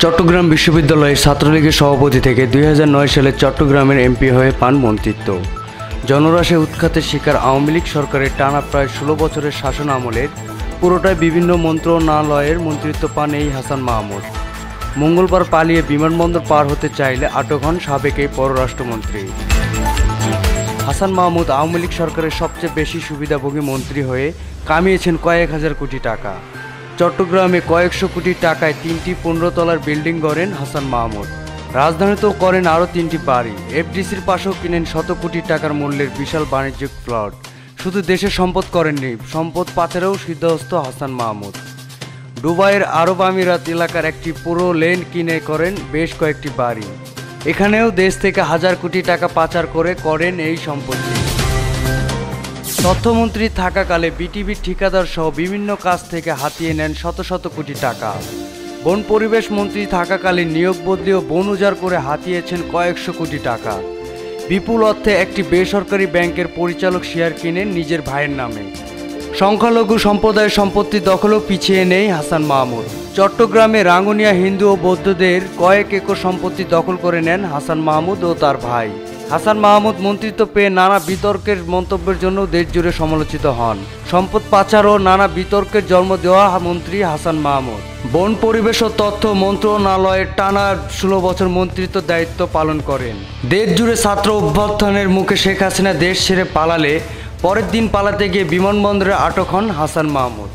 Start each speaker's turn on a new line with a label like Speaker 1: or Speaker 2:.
Speaker 1: চট্টগ্রাম বিশ্ববিদ্যালয়ের ছাত্রলীগের সভাপতি থেকে 2009 সালে চট্টগ্রামের এমপি হয়ে পান মন্ত্রিত্ব। জনরোষে উৎখাতের শিকার আওয়ামী লীগ সরকারের টানা প্রায় 16 বছরের শাসন আমলের পুরোটাই বিভিন্ন মন্ত্রণালয়ের মন্ত্রিত্ব পান এই হাসান মাহমুদ। মঙ্গলবার পালিয়ে বিমানবন্দর পার হতে চাইলে আটক হন সাবেক এই পররাষ্ট্রমন্ত্রী। হাসান মাহমুদ আওয়ামী লীগ সরকারের সবচেয়ে বেশি সুবিধাভোগী মন্ত্রী হয়ে কামিয়েছেন কয়েক হাজার কোটি টাকা। চট্টগ্রামে কয়েকশো কোটি টাকায় 3টি 15 তলার বিল্ডিং গড়েন হাসান মাহমুদ। রাজধানীতেও করেন আরও 3টি বাড়ি। এফডিসির পাশেও কিনেন শত কোটি টাকার মূল্যের বিশাল বাণিজ্যিক প্লট। শুধু দেশের সম্পদ করেননি, সম্পদ পাচারেও সিদ্ধহস্ত হাসান মাহমুদ। দুবাইয়ের আরব আমিরাত এলাকার একটি পুরো লেন কিনে করেন বেশ কয়েকটি বাড়ি। এখানেও দেশ থেকে হাজার কোটি টাকা পাচার করেন এই সম্পত্তি। তথ্যমন্ত্রী থাকাকালে বিটিভির ঠিকাদার সহ বিভিন্ন কাজ থেকে হাতিয়ে নেন শত শত কোটি টাকা। বন পরিবেশ মন্ত্রী থাকাকালীন নিয়োগ বদলিও বন উজাড় করে হাতিয়েছেন কয়েকশো কোটি টাকা। বিপুল অর্থে একটি বেসরকারি ব্যাংকের পরিচালক শেয়ার কিনেন নিজের ভাইয়ের নামে। সংখ্যালঘু সম্প্রদায়ের সম্পত্তি দখলও পিছিয়ে নেই হাসান মাহমুদ। চট্টগ্রামে রাঙ্গুনিয়া হিন্দু ও বৌদ্ধদের কয়েক একর সম্পত্তি দখল করে নেন হাসান মাহমুদ ও তার ভাই। হাসান মাহমুদ মন্ত্রিত্ব পেয়ে নানা বিতর্কের মন্তব্যের জন্য দেশজুড়ে সমালোচিত হন। সম্পদ পাচার ও নানা বিতর্কের জন্ম দেওয়া মন্ত্রী হাসান মাহমুদ বন পরিবেশ ও তথ্য মন্ত্রণালয়ের টানা 16 বছর মন্ত্রিত্ব দায়িত্ব পালন করেন। দেশজুড়ে ছাত্র অভ্যুত্থানের মুখে শেখ হাসিনা দেশ ছেড়ে পালালে পরের দিন পালাতে গিয়ে বিমানবন্দরে আটক হন হাসান মাহমুদ।